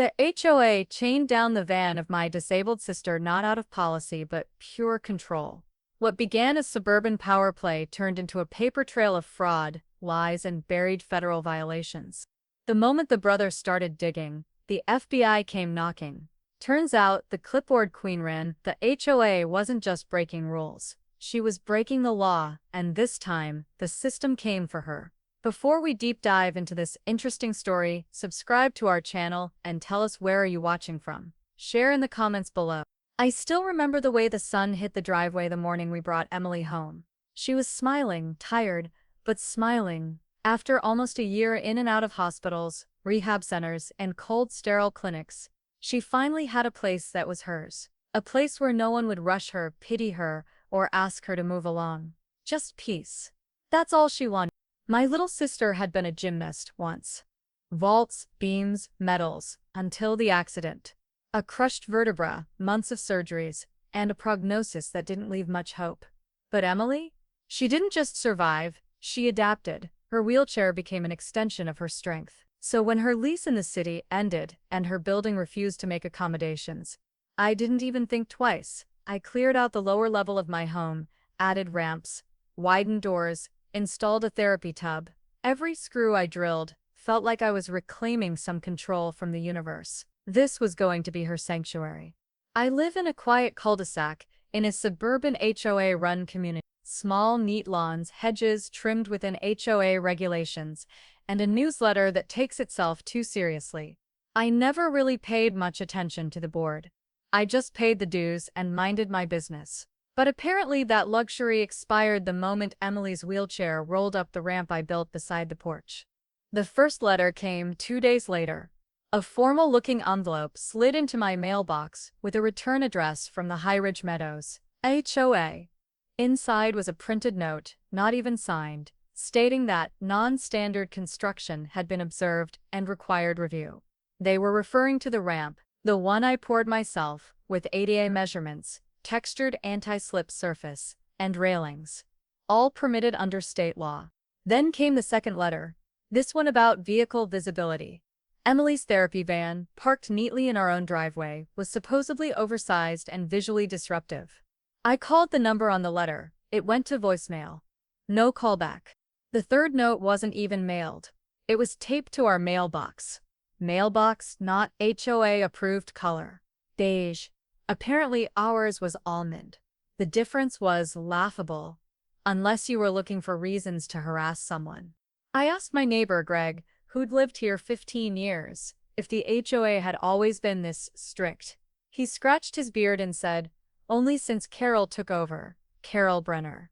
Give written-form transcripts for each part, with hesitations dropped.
The HOA chained down the van of my disabled sister not out of policy but pure control. What began as suburban power play turned into a paper trail of fraud, lies, and buried federal violations. The moment the brothers started digging, the FBI came knocking. Turns out, the clipboard queen ran, the HOA wasn't just breaking rules. She was breaking the law, and this time, the system came for her. Before we deep dive into this interesting story, subscribe to our channel and tell us where are you watching from. Share in the comments below. I still remember the way the sun hit the driveway the morning we brought Emily home. She was smiling, tired, but smiling. After almost a year in and out of hospitals, rehab centers, and cold, sterile clinics, she finally had a place that was hers. A place where no one would rush her, pity her, or ask her to move along. Just peace. That's all she wanted. My little sister had been a gymnast once. Vaults, beams, medals, until the accident. A crushed vertebra, months of surgeries, and a prognosis that didn't leave much hope. But Emily? She didn't just survive, she adapted. Her wheelchair became an extension of her strength. So when her lease in the city ended and her building refused to make accommodations, I didn't even think twice. I cleared out the lower level of my home, added ramps, widened doors, installed a therapy tub. Every screw I drilled felt like I was reclaiming some control from the universe. This was going to be her sanctuary. I live in a quiet cul-de-sac in a suburban HOA-run community. Small, neat lawns, hedges trimmed within HOA regulations, and a newsletter that takes itself too seriously. I never really paid much attention to the board. I just paid the dues and minded my business. But apparently that luxury expired the moment Emily's wheelchair rolled up the ramp I built beside the porch. The first letter came 2 days later. A formal-looking envelope slid into my mailbox with a return address from the High Ridge Meadows, HOA. Inside was a printed note, not even signed, stating that non-standard construction had been observed and required review. They were referring to the ramp, the one I poured myself, with ADA measurements, textured anti-slip surface, and railings. All permitted under state law. Then came the second letter, this one about vehicle visibility. Emily's therapy van, parked neatly in our own driveway, was supposedly oversized and visually disruptive. I called the number on the letter. It went to voicemail. No callback. The third note wasn't even mailed. It was taped to our mailbox. Mailbox, not HOA-approved color. Beige. Apparently ours was almond. The difference was laughable, unless you were looking for reasons to harass someone. I asked my neighbor, Greg, who'd lived here 15 years, if the HOA had always been this strict. He scratched his beard and said, only since Carol took over. Carol Brenner.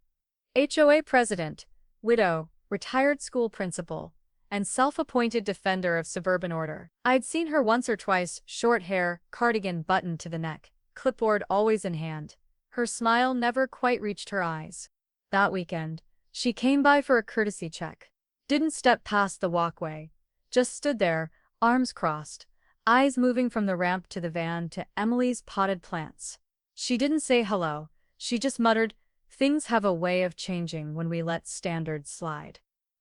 HOA president, widow, retired school principal, and self-appointed defender of suburban order. I'd seen her once or twice, short hair, cardigan buttoned to the neck, clipboard always in hand. Her smile never quite reached her eyes. That weekend, she came by for a courtesy check. Didn't step past the walkway. Just stood there, arms crossed, eyes moving from the ramp to the van to Emily's potted plants. She didn't say hello. She just muttered, things have a way of changing when we let standards slide.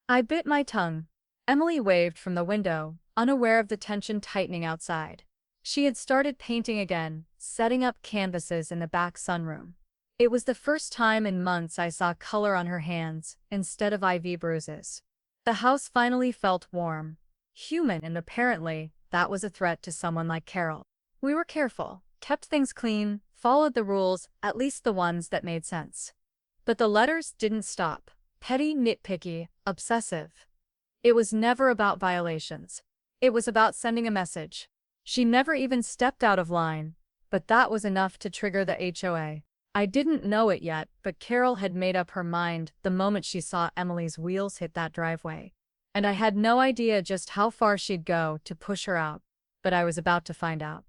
I bit my tongue. Emily waved from the window, unaware of the tension tightening outside. She had started painting again, setting up canvases in the back sunroom. It was the first time in months I saw color on her hands, instead of IV bruises. The house finally felt warm, human, and apparently, that was a threat to someone like Carol. We were careful, kept things clean, followed the rules, at least the ones that made sense. But the letters didn't stop. Petty, nitpicky, obsessive. It was never about violations. It was about sending a message. She never even stepped out of line, but that was enough to trigger the HOA. I didn't know it yet, but Carol had made up her mind the moment she saw Emily's wheels hit that driveway. And I had no idea just how far she'd go to push her out, but I was about to find out.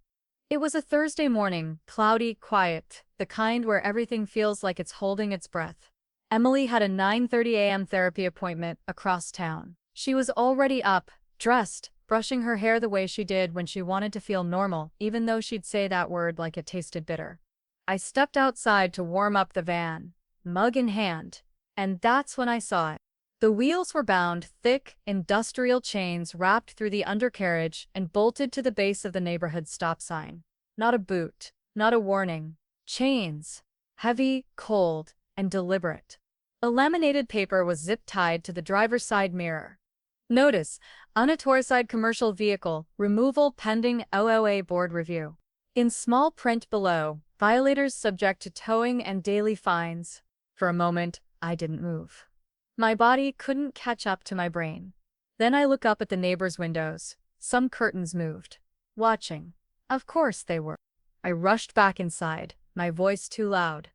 It was a Thursday morning, cloudy, quiet, the kind where everything feels like it's holding its breath. Emily had a 9:30 a.m. therapy appointment across town. She was already up, dressed, brushing her hair the way she did when she wanted to feel normal, even though she'd say that word like it tasted bitter. I stepped outside to warm up the van, mug in hand, and that's when I saw it. The wheels were bound, thick, industrial chains wrapped through the undercarriage and bolted to the base of the neighborhood stop sign. Not a boot, not a warning. Chains. Heavy, cold, and deliberate. A laminated paper was zip-tied to the driver's side mirror. Notice: unauthorized commercial vehicle, removal pending HOA board review. In small print below, violators subject to towing and daily fines. For a moment, I didn't move. My body couldn't catch up to my brain. Then I look up at the neighbors' windows. Some curtains moved. Watching. Of course they were. I rushed back inside, my voice too loud.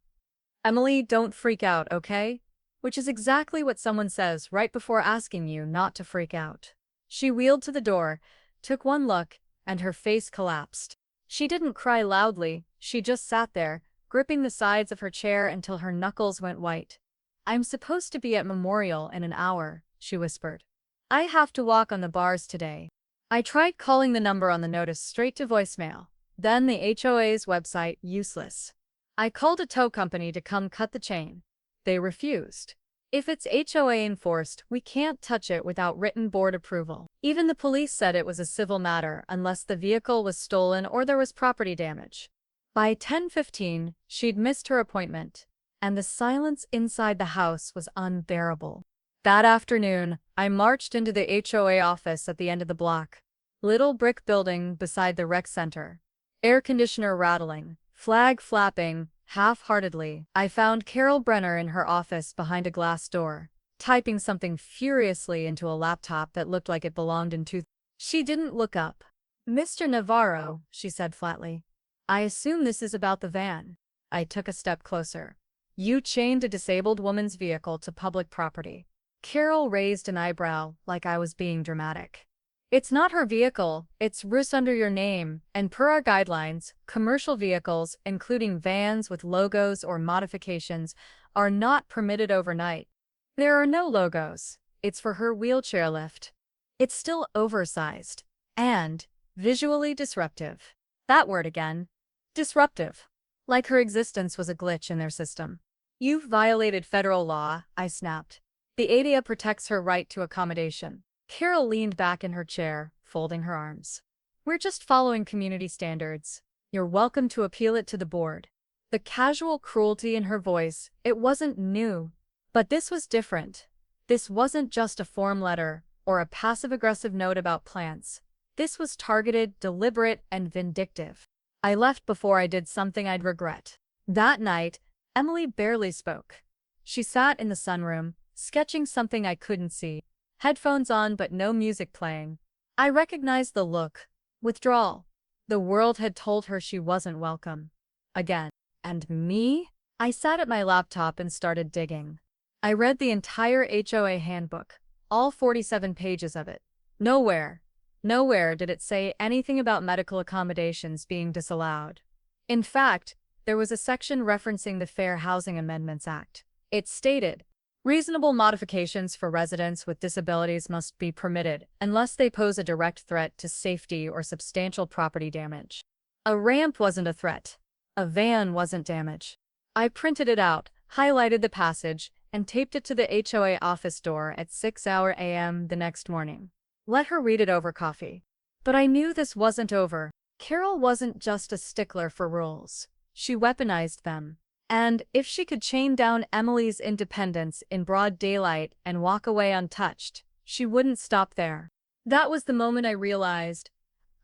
"Emily, don't freak out, okay?" Which is exactly what someone says right before asking you not to freak out. She wheeled to the door, took one look, and her face collapsed. She didn't cry loudly, she just sat there, gripping the sides of her chair until her knuckles went white. "I'm supposed to be at Memorial in an hour," she whispered. "I have to walk on the bars today." I tried calling the number on the notice straight to voicemail. Then the HOA's website, useless. I called a tow company to come cut the chain. They refused. If it's HOA enforced, we can't touch it without written board approval. Even the police said it was a civil matter unless the vehicle was stolen or there was property damage. By 10:15, she'd missed her appointment, and the silence inside the house was unbearable. That afternoon, I marched into the HOA office at the end of the block. Little brick building beside the rec center. Air conditioner rattling, flag flapping, half-heartedly. I found Carol Brenner in her office behind a glass door, typing something furiously into a laptop that looked like it belonged in two. She didn't look up. "Mr. Navarro," she said flatly, "I assume this is about the van." I took a step closer. "You chained a disabled woman's vehicle to public property." Carol raised an eyebrow, like I was being dramatic. "It's not her vehicle, it's RUS under your name, and per our guidelines, commercial vehicles, including vans with logos or modifications, are not permitted overnight." "There are no logos. It's for her wheelchair lift." It's still oversized. And visually disruptive. That word again. Disruptive. Like her existence was a glitch in their system. "You've violated federal law," I snapped. "The ADA protects her right to accommodation." Carol leaned back in her chair, folding her arms. "We're just following community standards. You're welcome to appeal it to the board." The casual cruelty in her voice, it wasn't new. But this was different. This wasn't just a form letter, or a passive-aggressive note about plants. This was targeted, deliberate, and vindictive. I left before I did something I'd regret. That night, Emily barely spoke. She sat in the sunroom, sketching something I couldn't see. Headphones on but no music playing. I recognized the look. Withdrawal. The world had told her she wasn't welcome. Again. And me? I sat at my laptop and started digging. I read the entire HOA handbook, all 47 pages of it. Nowhere did it say anything about medical accommodations being disallowed. In fact, there was a section referencing the Fair Housing Amendments Act. It stated, "Reasonable modifications for residents with disabilities must be permitted unless they pose a direct threat to safety or substantial property damage." A ramp wasn't a threat. A van wasn't damage. I printed it out, highlighted the passage, and taped it to the HOA office door at 6 a.m. the next morning. Let her read it over coffee. But I knew this wasn't over. Carol wasn't just a stickler for rules. She weaponized them. And if she could chain down Emily's independence in broad daylight and walk away untouched, she wouldn't stop there. That was the moment I realized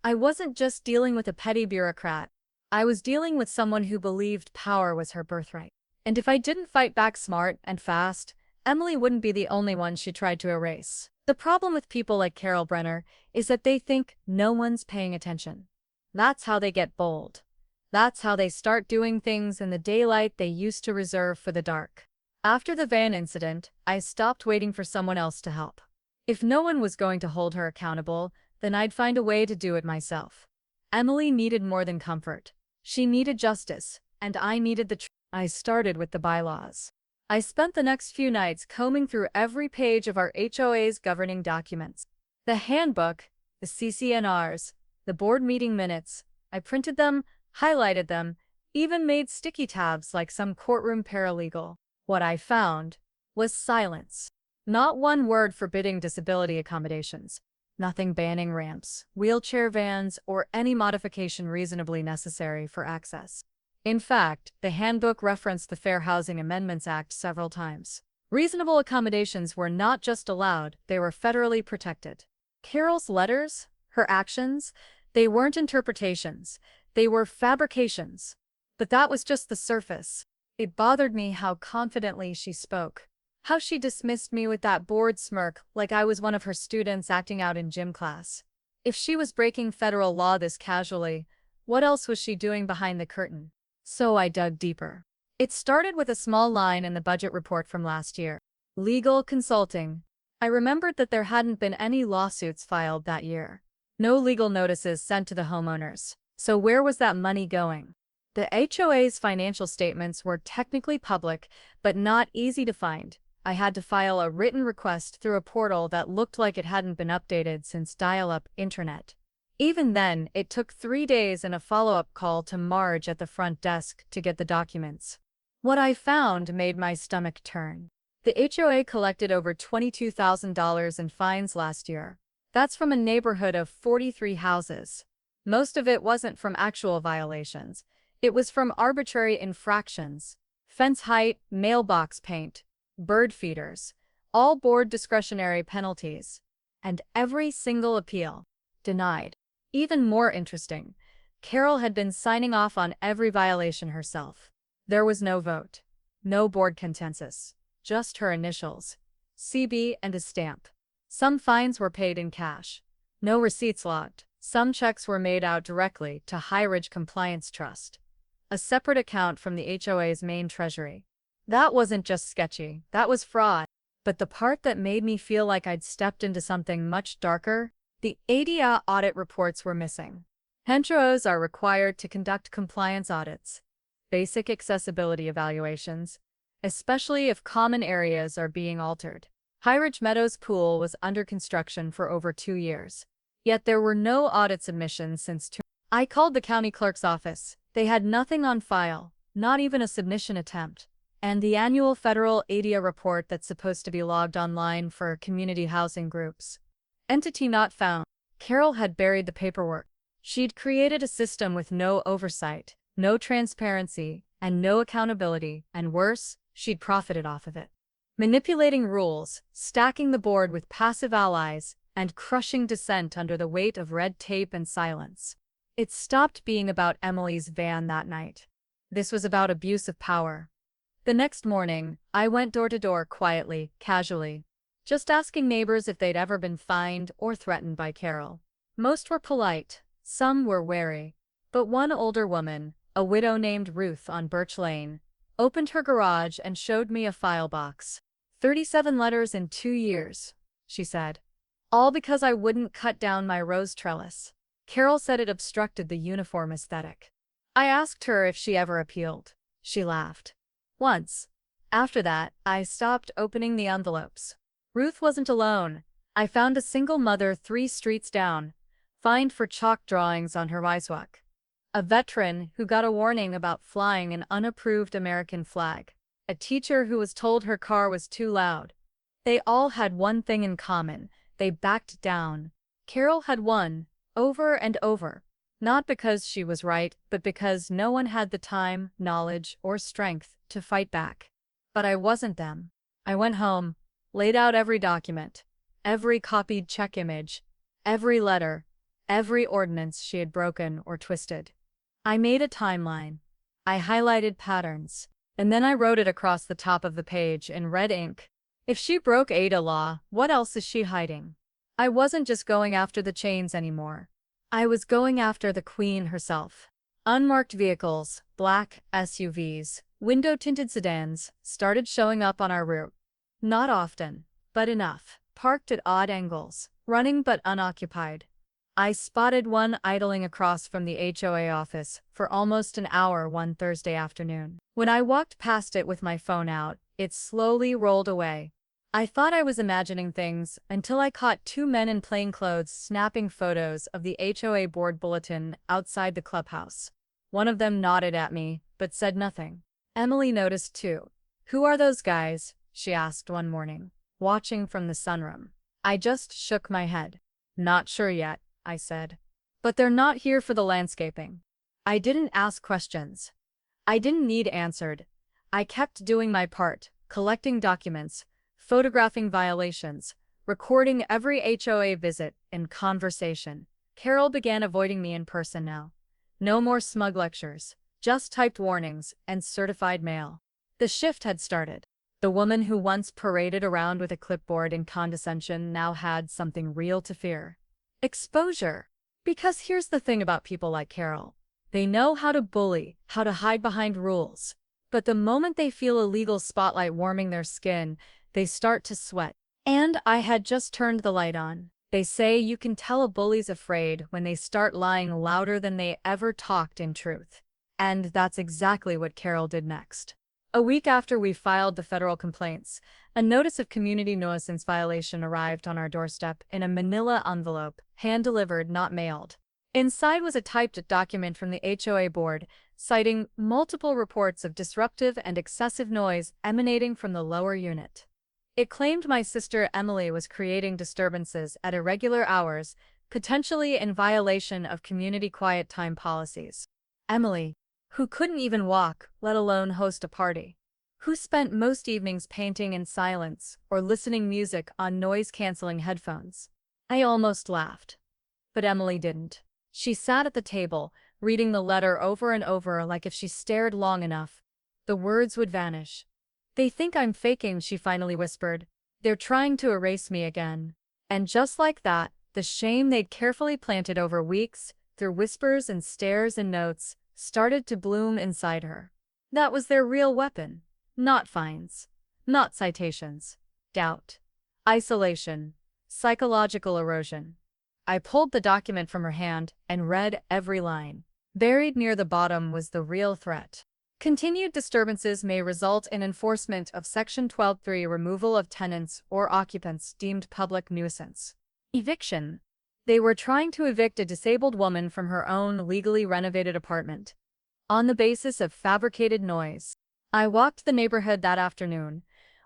I wasn't just dealing with a petty bureaucrat. I was dealing with someone who believed power was her birthright. And if I didn't fight back smart and fast, Emily wouldn't be the only one she tried to erase. The problem with people like Carol Brenner is that they think no one's paying attention. That's how they get bold. That's how they start doing things in the daylight they used to reserve for the dark. After the van incident, I stopped waiting for someone else to help. If no one was going to hold her accountable, then I'd find a way to do it myself. Emily needed more than comfort. She needed justice, and I needed the truth. I started with the bylaws. I spent the next few nights combing through every page of our HOA's governing documents. The handbook, the CCNRs, the board meeting minutes. I printed them, highlighted them, even made sticky tabs like some courtroom paralegal. What I found was silence. Not one word forbidding disability accommodations. Nothing banning ramps, wheelchair vans, or any modification reasonably necessary for access. In fact, the handbook referenced the Fair Housing Amendments Act several times. Reasonable accommodations were not just allowed, they were federally protected. Carol's letters, her actions, they weren't interpretations, they were fabrications. But that was just the surface. It bothered me how confidently she spoke. How she dismissed me with that bored smirk like I was one of her students acting out in gym class. If she was breaking federal law this casually, what else was she doing behind the curtain? So I dug deeper. It started with a small line in the budget report from last year. Legal consulting. I remembered that there hadn't been any lawsuits filed that year. No legal notices sent to the homeowners. So where was that money going? The HOA's financial statements were technically public, but not easy to find. I had to file a written request through a portal that looked like it hadn't been updated since dial-up internet. Even then, it took 3 days and a follow-up call to Marge at the front desk to get the documents. What I found made my stomach turn. The HOA collected over $22,000 in fines last year. That's from a neighborhood of 43 houses. Most of it wasn't from actual violations. It was from arbitrary infractions. Fence height, mailbox paint, bird feeders, all board discretionary penalties. And every single appeal denied. Even more interesting, Carol had been signing off on every violation herself. There was no vote, no board consensus, just her initials, CB and a stamp. Some fines were paid in cash, no receipts logged. Some checks were made out directly to High Ridge Compliance Trust, a separate account from the HOA's main treasury. That wasn't just sketchy, that was fraud. But the part that made me feel like I'd stepped into something much darker, the ADA audit reports were missing. HOAs are required to conduct compliance audits, basic accessibility evaluations, especially if common areas are being altered. High Ridge Meadows Pool was under construction for over 2 years. Yet there were no audit submissions since I called the county clerk's office. They had nothing on file, not even a submission attempt. And the annual federal ADA report that's supposed to be logged online for community housing groups. Entity not found. Carol had buried the paperwork. She'd created a system with no oversight, no transparency, and no accountability, and worse, she'd profited off of it. Manipulating rules, stacking the board with passive allies, and crushing dissent under the weight of red tape and silence. It stopped being about Emily's van that night. This was about abuse of power. The next morning, I went door to door quietly, casually, just asking neighbors if they'd ever been fined or threatened by Carol. Most were polite, some were wary, but one older woman, a widow named Ruth on Birch Lane, opened her garage and showed me a file box. 37 letters in 2 years, she said. All because I wouldn't cut down my rose trellis. Carol said it obstructed the uniform aesthetic. I asked her if she ever appealed. She laughed. Once. After that, I stopped opening the envelopes. Ruth wasn't alone. I found a single mother 3 streets down, fined for chalk drawings on her wisewak. A veteran who got a warning about flying an unapproved American flag. A teacher who was told her car was too loud. They all had one thing in common. They backed down. Carol had won, over and over. Not because she was right, but because no one had the time, knowledge, or strength to fight back. But I wasn't them. I went home, laid out every document, every copied check image, every letter, every ordinance she had broken or twisted. I made a timeline. I highlighted patterns, and then I wrote it across the top of the page in red ink. If she broke ADA law, what else is she hiding? I wasn't just going after the chains anymore. I was going after the queen herself. Unmarked vehicles, black SUVs, window-tinted sedans, started showing up on our route. Not often, but enough. Parked at odd angles, running but unoccupied. I spotted one idling across from the HOA office for almost an hour one Thursday afternoon. When I walked past it with my phone out, it slowly rolled away. I thought I was imagining things until I caught 2 men in plain clothes snapping photos of the HOA board bulletin outside the clubhouse. One of them nodded at me, but said nothing. Emily noticed too. "Who are those guys?" she asked one morning. watching from the sunroom. I just shook my head. Not sure yet, I said. But they're not here for the landscaping. I didn't ask questions. I didn't need answered. I kept doing my part, collecting documents, photographing violations, recording every HOA visit and conversation. Carol began avoiding me in person now. No more smug lectures, just typed warnings and certified mail. The shift had started. The woman who once paraded around with a clipboard in condescension now had something real to fear. Exposure. Because here's the thing about people like Carol. They know how to bully, how to hide behind rules. But the moment they feel a legal spotlight warming their skin, they start to sweat. And I had just turned the light on. They say you can tell a bully's afraid when they start lying louder than they ever talked in truth. And that's exactly what Carol did next. A week after we filed the federal complaints, a notice of community nuisance violation arrived on our doorstep in a manila envelope, hand-delivered, not mailed. Inside was a typed document from the HOA board, citing multiple reports of disruptive and excessive noise emanating from the lower unit. It claimed my sister Emily was creating disturbances at irregular hours, potentially in violation of community quiet time policies. Emily, who couldn't even walk, let alone host a party. Who spent most evenings painting in silence or listening music on noise-canceling headphones. I almost laughed. But Emily didn't. She sat at the table, reading the letter over and over like if she stared long enough, the words would vanish. They think I'm faking, she finally whispered. They're trying to erase me again. And just like that, the shame they'd carefully planted over weeks, through whispers and stares and notes, started to bloom inside her. That was their real weapon. Not fines. Not citations. Doubt. Isolation. Psychological erosion. I pulled the document from her hand and read every line. Buried near the bottom was the real threat. Continued disturbances may result in enforcement of Section 12(3), removal of tenants or occupants deemed public nuisance. Eviction. They were trying to evict a disabled woman from her own legally renovated apartment. On the basis of fabricated noise. I walked the neighborhood that afternoon,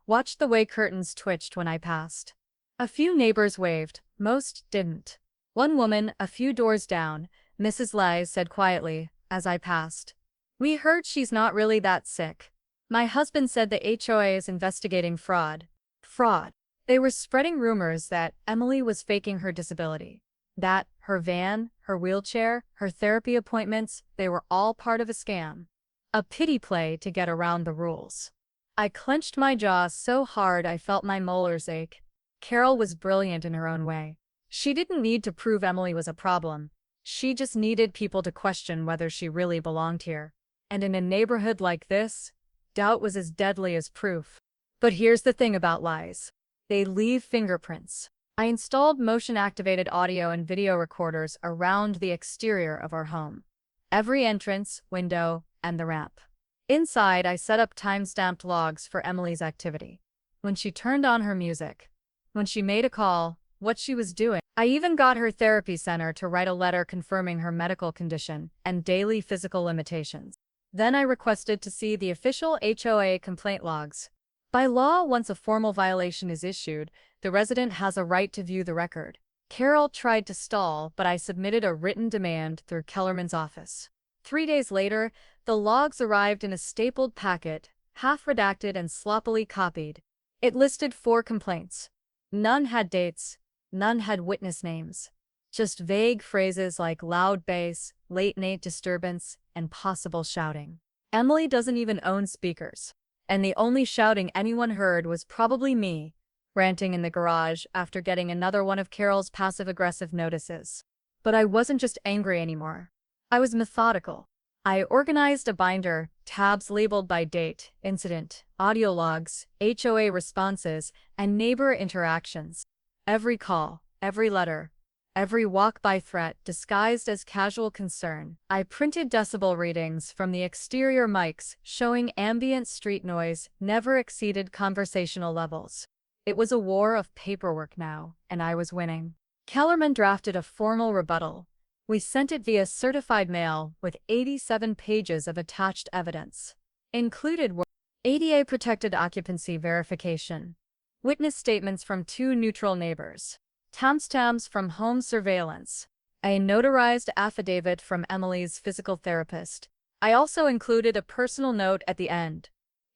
watched the way curtains twitched when I passed. A few neighbors waved, most didn't. One woman, a few doors down, Mrs. Lies, said quietly, as I passed, "We heard she's not really that sick." My husband said the HOA is investigating fraud. Fraud. They were spreading rumors that Emily was faking her disability. That her van, her wheelchair, her therapy appointments, they were all part of a scam. A pity play to get around the rules. I clenched my jaw so hard I felt my molars ache. Carol was brilliant in her own way. She didn't need to prove Emily was a problem. She just needed people to question whether she really belonged here. And in a neighborhood like this, doubt was as deadly as proof. But here's the thing about lies. They leave fingerprints. I installed motion-activated audio and video recorders around the exterior of our home. Every entrance, window, and the ramp. Inside, I set up time-stamped logs for Emily's activity. When she turned on her music. When she made a call, what she was doing. I even got her therapy center to write a letter confirming her medical condition and daily physical limitations. Then I requested to see the official HOA complaint logs. By law, once a formal violation is issued, the resident has a right to view the record. Carol tried to stall, but I submitted a written demand through Kellerman's office. 3 days later, the logs arrived in a stapled packet, half redacted and sloppily copied. It listed 4 complaints. None had dates, none had witness names. Just vague phrases like loud bass, late-night disturbance, and possible shouting. Emily doesn't even own speakers. And the only shouting anyone heard was probably me, ranting in the garage after getting another one of Carol's passive-aggressive notices. But I wasn't just angry anymore. I was methodical. I organized a binder, tabs labeled by date, incident, audio logs, HOA responses, and neighbor interactions. Every call, every letter, every walk-by threat disguised as casual concern. I printed decibel readings from the exterior mics showing ambient street noise never exceeded conversational levels. It was a war of paperwork now, and I was winning. Kellerman drafted a formal rebuttal. We sent it via certified mail with 87 pages of attached evidence. Included were ADA-protected occupancy verification, Witness statements from two neutral neighbors. Timestamps from home surveillance. A notarized affidavit from Emily's physical therapist. I also included a personal note at the end.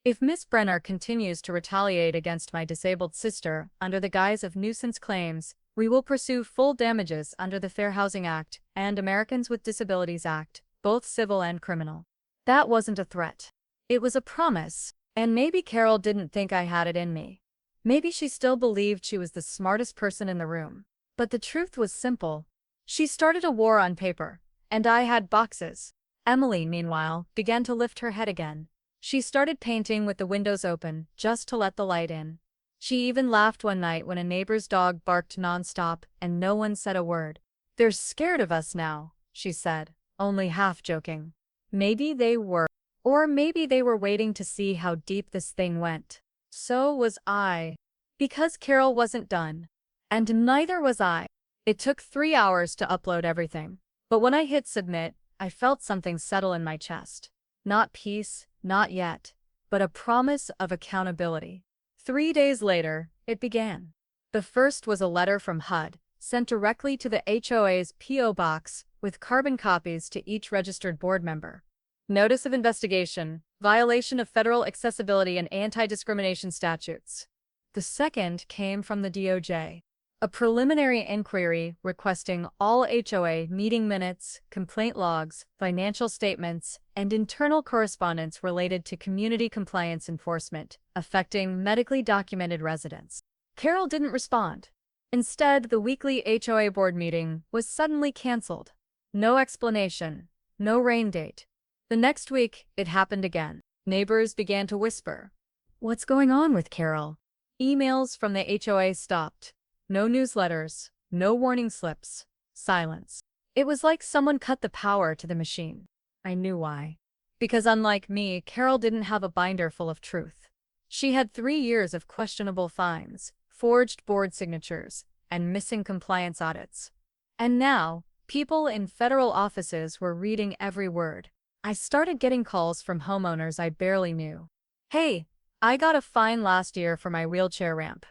If Miss Brenner continues to retaliate against my disabled sister under the guise of nuisance claims, we will pursue full damages under the Fair Housing Act and Americans with Disabilities Act, both civil and criminal. That wasn't a threat. It was a promise, and maybe Carol didn't think I had it in me. Maybe she still believed she was the smartest person in the room. But the truth was simple. She started a war on paper, and I had boxes. Emily, meanwhile, began to lift her head again. She started painting with the windows open, just to let the light in. She even laughed one night when a neighbor's dog barked nonstop and no one said a word. "They're scared of us now," she said, only half joking. Maybe they were. Or maybe they were waiting to see how deep this thing went. So was I. Because Carol wasn't done. And neither was I. It took 3 hours to upload everything. But when I hit submit, I felt something settle in my chest. Not peace, not yet, but a promise of accountability. 3 days later, it began. The first was a letter from HUD, sent directly to the HOA's P.O. box, with carbon copies to each registered board member. Notice of investigation, violation of federal accessibility and anti-discrimination statutes. The second came from the DOJ. A preliminary inquiry requesting all HOA meeting minutes, complaint logs, financial statements, and internal correspondence related to community compliance enforcement affecting medically documented residents. Carol didn't respond. Instead, the weekly HOA board meeting was suddenly canceled. No explanation, no rain date. The next week, it happened again. Neighbors began to whisper, "What's going on with Carol?" Emails from the HOA stopped. No newsletters, no warning slips, silence. It was like someone cut the power to the machine. I knew why. Because unlike me, Carol didn't have a binder full of truth. She had 3 years of questionable fines, forged board signatures, and missing compliance audits. And now, people in federal offices were reading every word. I started getting calls from homeowners I barely knew. "Hey, I got a fine last year for my wheelchair ramp.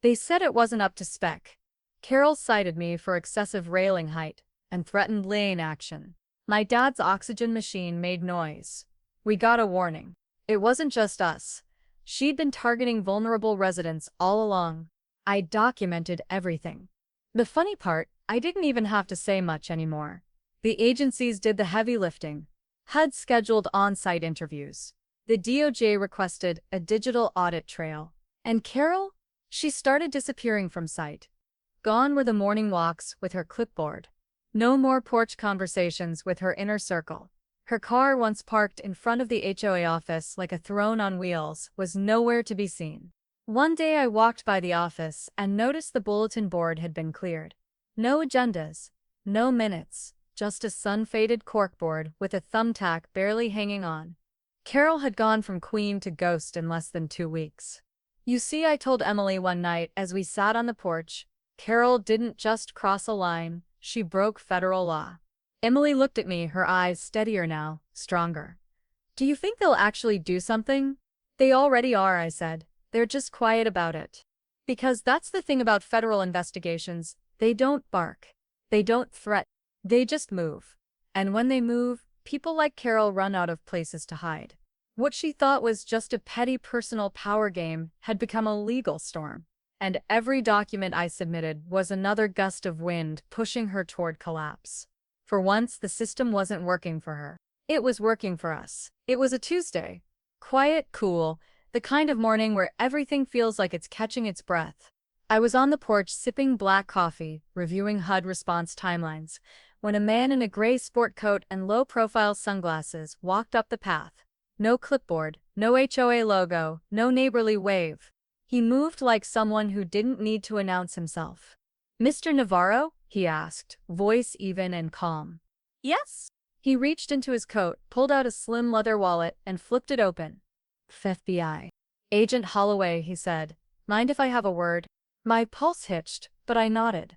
They said it wasn't up to spec." Carol cited me for excessive railing height and threatened lane action. My dad's oxygen machine made noise. We got a warning. It wasn't just us. She'd been targeting vulnerable residents all along. I documented everything. The funny part, I didn't even have to say much anymore. The agencies did the heavy lifting. HUD scheduled on-site interviews. The DOJ requested a digital audit trail. And Carol? She started disappearing from sight. Gone were the morning walks with her clipboard. No more porch conversations with her inner circle. Her car, once parked in front of the HOA office like a throne on wheels, was nowhere to be seen. One day I walked by the office and noticed the bulletin board had been cleared. No agendas, no minutes, just a sun-faded corkboard with a thumbtack barely hanging on. Carol had gone from queen to ghost in less than 2 weeks. "You see," I told Emily one night as we sat on the porch, "Carol didn't just cross a line, she broke federal law." Emily looked at me, her eyes steadier now, stronger. "Do you think they'll actually do something?" "They already are," I said. "They're just quiet about it." Because that's the thing about federal investigations, they don't bark. They don't threaten. They just move. And when they move, people like Carol run out of places to hide. What she thought was just a petty personal power game had become a legal storm. And every document I submitted was another gust of wind pushing her toward collapse. For once, the system wasn't working for her. It was working for us. It was a Tuesday. Quiet, cool, the kind of morning where everything feels like it's catching its breath. I was on the porch sipping black coffee, reviewing HUD response timelines, when a man in a gray sport coat and low-profile sunglasses walked up the path. No clipboard, no HOA logo, no neighborly wave. He moved like someone who didn't need to announce himself. "Mr. Navarro?" he asked, voice even and calm. "Yes." He reached into his coat, pulled out a slim leather wallet, and flipped it open. "FBI. Agent Holloway," he said. "Mind if I have a word?" My pulse hitched, but I nodded.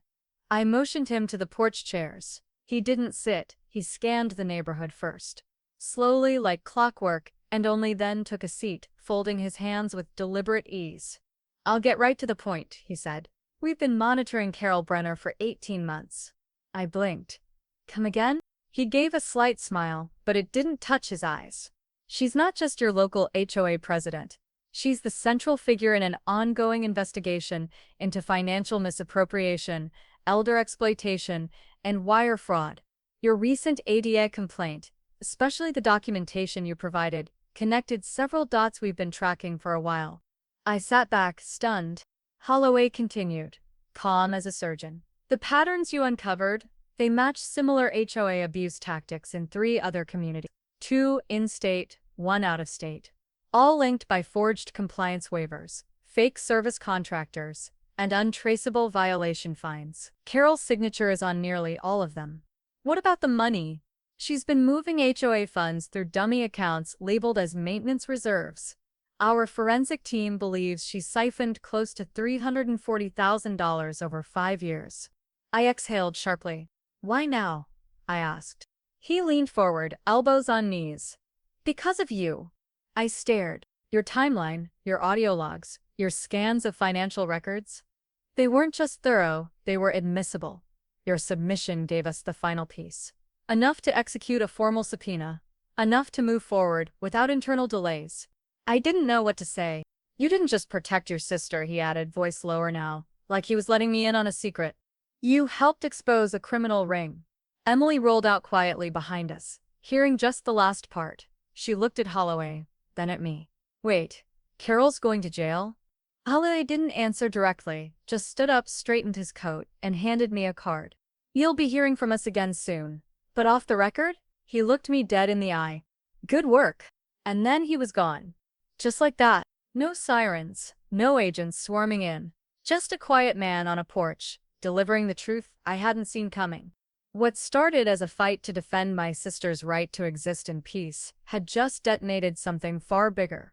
I motioned him to the porch chairs. He didn't sit, he scanned the neighborhood first. Slowly, like clockwork, and only then took a seat, folding his hands with deliberate ease. I'll get right to the point, he said. We've been monitoring Carol Brenner for 18 months. I blinked. Come again? He gave a slight smile, but it didn't touch his eyes. She's not just your local HOA president. She's the central figure in an ongoing investigation into financial misappropriation, elder exploitation, and wire fraud. Your recent ADA complaint, especially the documentation you provided, connected several dots we've been tracking for a while. I sat back, stunned. Holloway continued, calm as a surgeon. The patterns you uncovered, they match similar HOA abuse tactics in 3 other communities. 2 in-state, 1 out-of-state. All linked by forged compliance waivers, fake service contractors, and untraceable violation fines. Carol's signature is on nearly all of them. What about the money? She's been moving HOA funds through dummy accounts labeled as maintenance reserves. Our forensic team believes she siphoned close to $340,000 over 5 years. I exhaled sharply. Why now? I asked. He leaned forward, elbows on knees. Because of you. I stared. Your timeline, your audio logs, your scans of financial records. They weren't just thorough, they were admissible. Your submission gave us the final piece. Enough to execute a formal subpoena. Enough to move forward without internal delays. I didn't know what to say. You didn't just protect your sister, he added, voice lower now, like he was letting me in on a secret. You helped expose a criminal ring. Emily rolled out quietly behind us, hearing just the last part. She looked at Holloway, then at me. Wait, Carol's going to jail? Holloway didn't answer directly, just stood up, straightened his coat, and handed me a card. You'll be hearing from us again soon. But off the record? He looked me dead in the eye. Good work. And then he was gone. Just like that. No sirens, no agents swarming in. Just a quiet man on a porch, delivering the truth I hadn't seen coming. What started as a fight to defend my sister's right to exist in peace had just detonated something far bigger.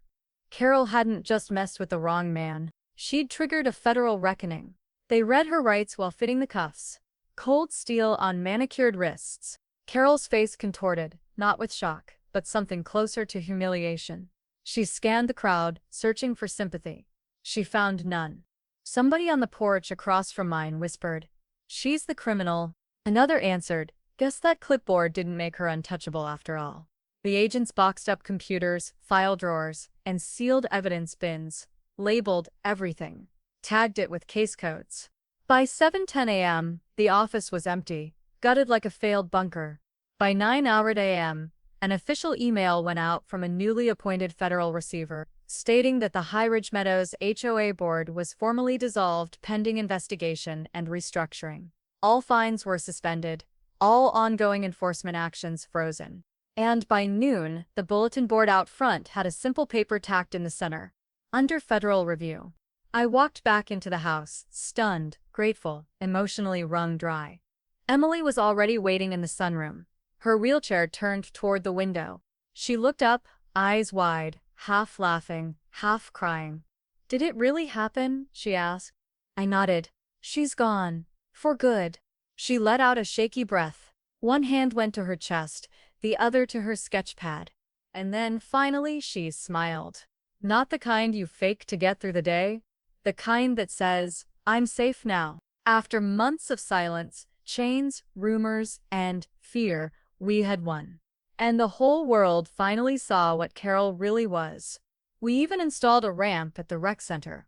Carol hadn't just messed with the wrong man. She'd triggered a federal reckoning. They read her rights while fitting the cuffs. Cold steel on manicured wrists. Carol's face contorted, not with shock, but something closer to humiliation. She scanned the crowd, searching for sympathy. She found none. Somebody on the porch across from mine whispered, "She's the criminal." Another answered, "Guess that clipboard didn't make her untouchable after all." The agents boxed up computers, file drawers, and sealed evidence bins, labeled everything, tagged it with case codes. By 7:10 a.m., the office was empty, gutted like a failed bunker. By 9:00 a.m., an official email went out from a newly appointed federal receiver, stating that the High Ridge Meadows HOA board was formally dissolved pending investigation and restructuring. All fines were suspended, all ongoing enforcement actions frozen. And by noon, the bulletin board out front had a simple paper tacked in the center. Under federal review. I walked back into the house, stunned, grateful, emotionally wrung dry. Emily was already waiting in the sunroom. Her wheelchair turned toward the window. She looked up, eyes wide, half laughing, half crying. "Did it really happen?" she asked. I nodded. "She's gone. For good." She let out a shaky breath. One hand went to her chest, the other to her sketch pad. And then, finally, she smiled. Not the kind you fake to get through the day. The kind that says, "I'm safe now." After months of silence, chains, rumors, and fear, we had won. And the whole world finally saw what Carol really was. We even installed a ramp at the rec center.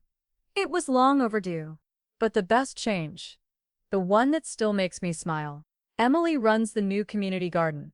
It was long overdue. But the best change, the one that still makes me smile. Emily runs the new community garden.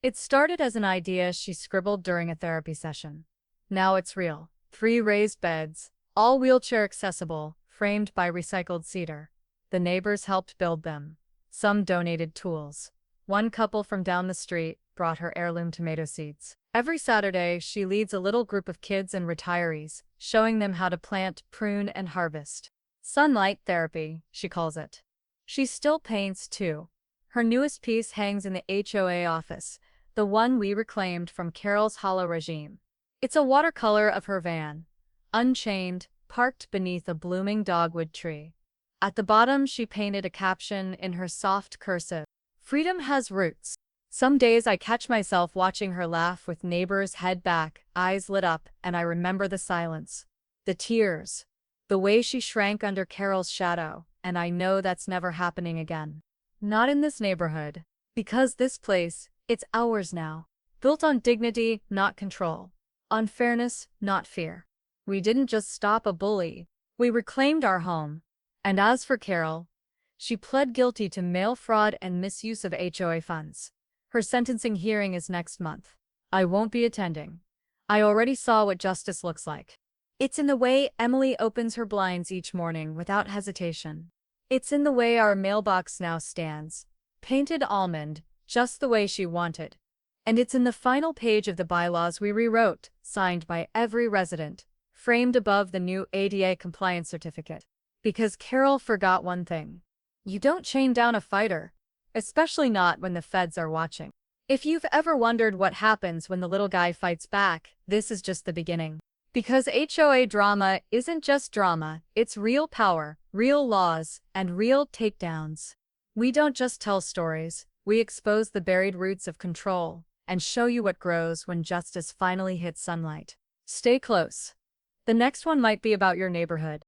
It started as an idea she scribbled during a therapy session. Now it's real. 3 raised beds, all wheelchair accessible, framed by recycled cedar. The neighbors helped build them. Some donated tools. One couple from down the street brought her heirloom tomato seeds. Every Saturday, she leads a little group of kids and retirees, showing them how to plant, prune, and harvest. Sunlight therapy, she calls it. She still paints, too. Her newest piece hangs in the HOA office, the one we reclaimed from Carol's hollow regime. It's a watercolor of her van, unchained, parked beneath a blooming dogwood tree. At the bottom, she painted a caption in her soft cursive. "Freedom has roots." Some days I catch myself watching her laugh with neighbors' head back, eyes lit up, and I remember the silence. The tears. The way she shrank under Carol's shadow, and I know that's never happening again. Not in this neighborhood. Because this place, it's ours now. Built on dignity, not control. On fairness, not fear. We didn't just stop a bully. We reclaimed our home. And as for Carol, she pled guilty to mail fraud and misuse of HOA funds. Her sentencing hearing is next month. I won't be attending. I already saw what justice looks like. It's in the way Emily opens her blinds each morning without hesitation. It's in the way our mailbox now stands, painted almond, just the way she wanted. And it's in the final page of the bylaws we rewrote, signed by every resident, framed above the new ADA compliance certificate. Because Carol forgot one thing. You don't chain down a fighter, especially not when the feds are watching. If you've ever wondered what happens when the little guy fights back, this is just the beginning. Because HOA drama isn't just drama, it's real power, real laws, and real takedowns. We don't just tell stories, we expose the buried roots of control and show you what grows when justice finally hits sunlight. Stay close. The next one might be about your neighborhood.